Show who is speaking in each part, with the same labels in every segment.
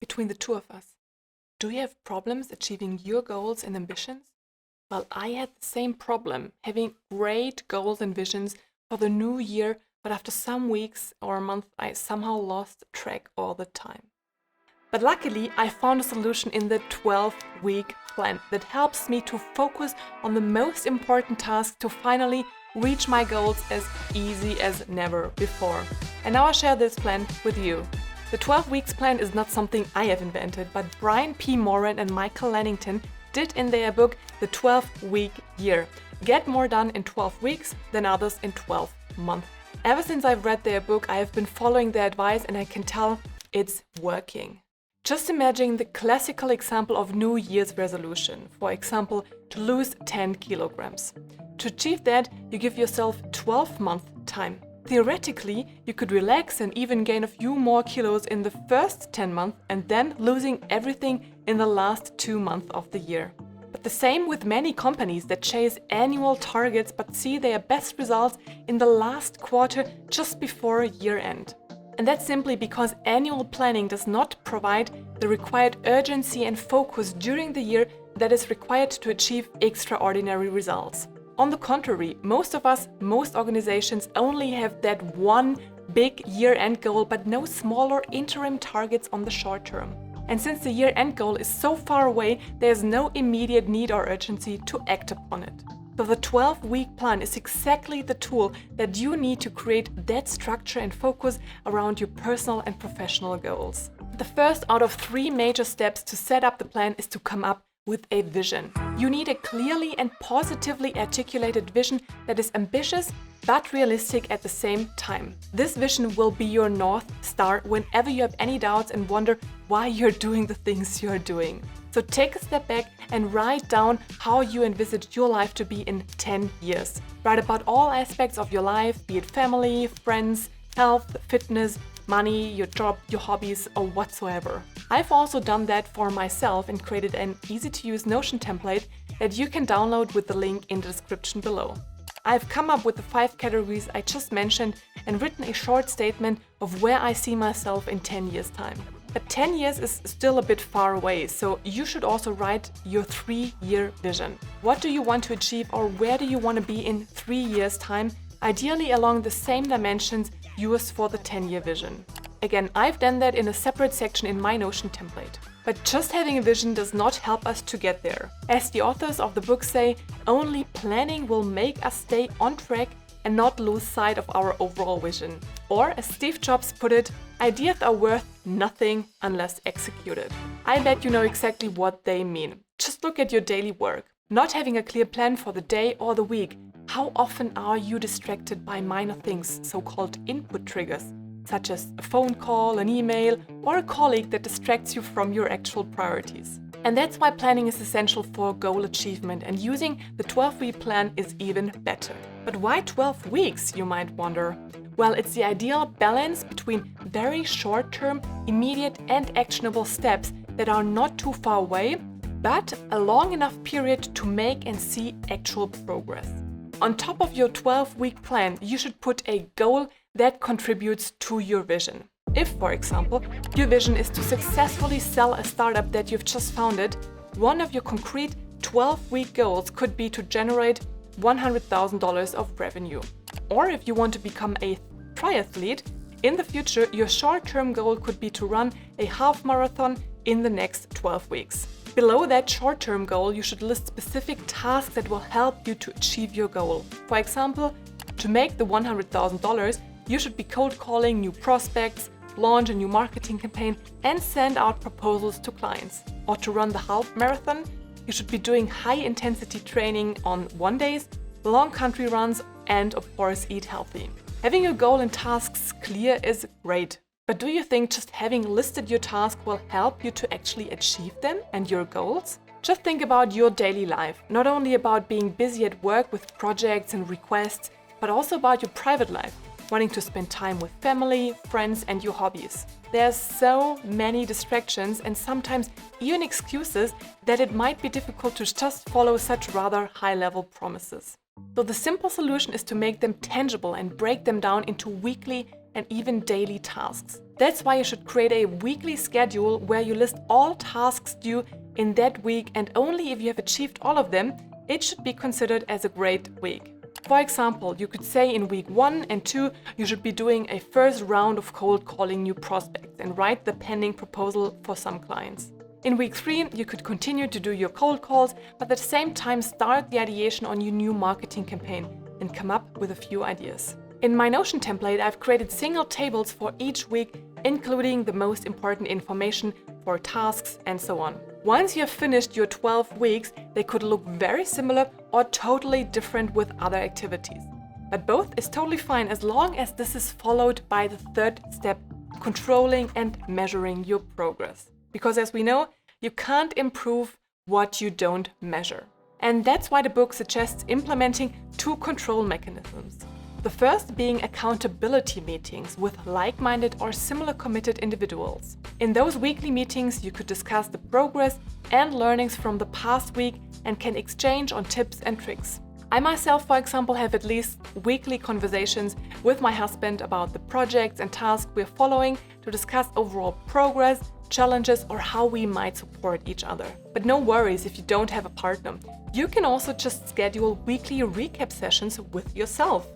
Speaker 1: between the two of us. Do you have problems achieving your goals and ambitions? Well, I had the same problem, having great goals and visions for the new year, but after some weeks or a month, I somehow lost track all the time. But luckily, I found a solution in the 12-week plan that helps me to focus on the most important tasks to finally reach my goals as easy as never before. And now I share this plan with you. The 12 weeks plan is not something I have invented, but Brian P. Moran and Michael Lannington did in their book, The 12-Week Year. Get more done in 12 weeks than others in 12 months. Ever since I've read their book, I have been following their advice and I can tell it's working. Just imagine the classical example of New Year's resolution. For example, to lose 10 kilograms. To achieve that, you give yourself 12-month time. Theoretically, you could relax and even gain a few more kilos in the first 10 months and then losing everything in the last 2 months of the year. But the same with many companies that chase annual targets but see their best results in the last quarter just before year end. And that's simply because annual planning does not provide the required urgency and focus during the year that is required to achieve extraordinary results. On the contrary, most organizations only have that one big year-end goal, but no smaller interim targets on the short term. And since the year-end goal is so far away, there's no immediate need or urgency to act upon it. So the 12-week plan is exactly the tool that you need to create that structure and focus around your personal and professional goals. The first out of 3 major steps to set up the plan is to come up with a vision. You need a clearly and positively articulated vision that is ambitious but realistic at the same time. This vision will be your North Star whenever you have any doubts and wonder why you're doing the things you're doing. So take a step back and write down how you envisage your life to be in 10 years. Write about all aspects of your life, be it family, friends, health, fitness, money, your job, your hobbies, or whatsoever. I've also done that for myself and created an easy-to-use Notion template that you can download with the link in the description below. I've come up with the 5 categories I just mentioned and written a short statement of where I see myself in 10 years' time. But 10 years is still a bit far away, so you should also write your 3-year vision. What do you want to achieve, or where do you want to be in 3 years' time? Ideally along the same dimensions used for the 10-year vision. Again, I've done that in a separate section in my Notion template. But just having a vision does not help us to get there. As the authors of the book say, only planning will make us stay on track and not lose sight of our overall vision. Or, as Steve Jobs put it, ideas are worth nothing unless executed. I bet you know exactly what they mean. Just look at your daily work. Not having a clear plan for the day or the week. How often are you distracted by minor things, so-called input triggers, such as a phone call, an email, or a colleague that distracts you from your actual priorities? And that's why planning is essential for goal achievement, and using the 12-week plan is even better. But why 12 weeks, you might wonder? Well, it's the ideal balance between very short-term, immediate and actionable steps that are not too far away, but a long enough period to make and see actual progress. On top of your 12-week plan, you should put a goal that contributes to your vision. If, for example, your vision is to successfully sell a startup that you've just founded, one of your concrete 12-week goals could be to generate $100,000 of revenue. Or if you want to become a triathlete, in the future, your short-term goal could be to run a half marathon in the next 12 weeks. Below that short-term goal, you should list specific tasks that will help you to achieve your goal. For example, to make the $100,000, you should be cold calling new prospects, launch a new marketing campaign, and send out proposals to clients. Or to run the half marathon, you should be doing high-intensity training on 1 days, long country runs, and of course eat healthy. Having your goal and tasks clear is great. But do you think just having listed your task will help you to actually achieve them and your goals? Just think about your daily life, not only about being busy at work with projects and requests, but also about your private life, wanting to spend time with family, friends, and your hobbies. There's so many distractions and sometimes even excuses that it might be difficult to just follow such rather high-level promises. So the simple solution is to make them tangible and break them down into weekly and even daily tasks. That's why you should create a weekly schedule where you list all tasks due in that week, and only if you have achieved all of them, it should be considered as a great week. For example, you could say in week 1 and 2, you should be doing a first round of cold calling new prospects and write the pending proposal for some clients. In week 3, you could continue to do your cold calls, but at the same time start the ideation on your new marketing campaign and come up with a few ideas. In my Notion template, I've created single tables for each week, including the most important information for tasks and so on. Once you have finished your 12 weeks, they could look very similar or totally different with other activities. But both is totally fine as long as this is followed by the third step, controlling and measuring your progress. Because as we know, you can't improve what you don't measure. And that's why the book suggests implementing 2 control mechanisms. The first being accountability meetings with like-minded or similar committed individuals. In those weekly meetings, you could discuss the progress and learnings from the past week and can exchange on tips and tricks. I myself, for example, have at least weekly conversations with my husband about the projects and tasks we're following to discuss overall progress, challenges, or how we might support each other. But no worries if you don't have a partner. You can also just schedule weekly recap sessions with yourself.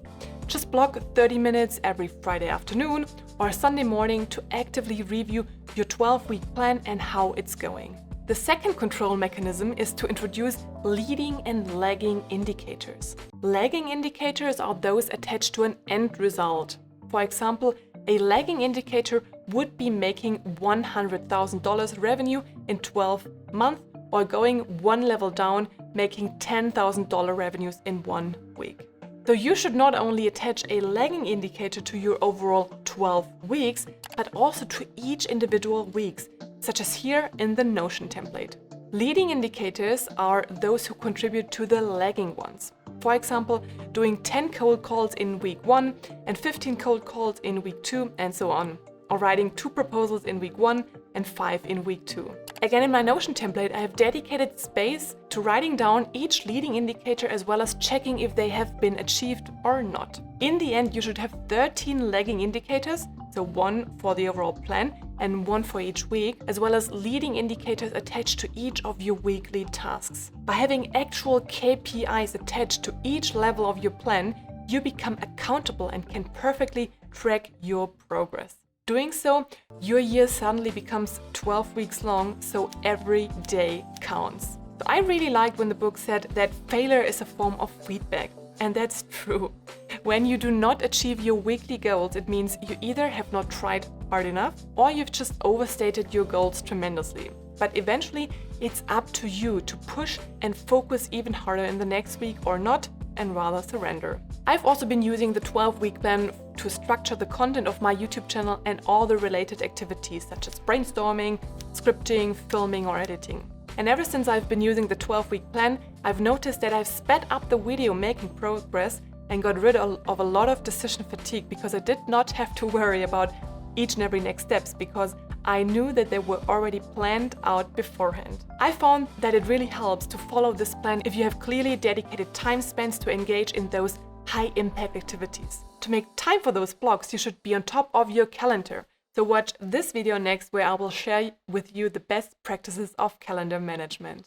Speaker 1: Just block 30 minutes every Friday afternoon or Sunday morning to actively review your 12-week plan and how it's going. The second control mechanism is to introduce leading and lagging indicators. Lagging indicators are those attached to an end result. For example, a lagging indicator would be making $100,000 revenue in 12 months or going one level down, making $10,000 revenues in 1 week. So you should not only attach a lagging indicator to your overall 12 weeks, but also to each individual weeks, such as here in the Notion template. Leading indicators are those who contribute to the lagging ones. For example, doing 10 cold calls in week 1 and 15 cold calls in week 2 and so on. Or writing 2 proposals in week 1 and 5 in week 2. Again, in my Notion template, I have dedicated space to writing down each leading indicator as well as checking if they have been achieved or not. In the end, you should have 13 lagging indicators, so 1 for the overall plan and 1 for each week, as well as leading indicators attached to each of your weekly tasks. By having actual KPIs attached to each level of your plan, you become accountable and can perfectly track your progress. Doing so, your year suddenly becomes 12 weeks long, so every day counts. So I really liked when the book said that failure is a form of feedback, and that's true. When you do not achieve your weekly goals, it means you either have not tried hard enough or you've just overstated your goals tremendously. But eventually, it's up to you to push and focus even harder in the next week or not, and rather surrender. I've also been using the 12-week plan to structure the content of my YouTube channel and all the related activities such as brainstorming, scripting, filming or editing. And ever since I've been using the 12-week plan, I've noticed that I've sped up the video making progress and got rid of a lot of decision fatigue because I did not have to worry about each and every next steps because I knew that they were already planned out beforehand. I found that it really helps to follow this plan if you have clearly dedicated time spans to engage in those high-impact activities. To make time for those blocks, you should be on top of your calendar. So watch this video next where I will share with you the best practices of calendar management.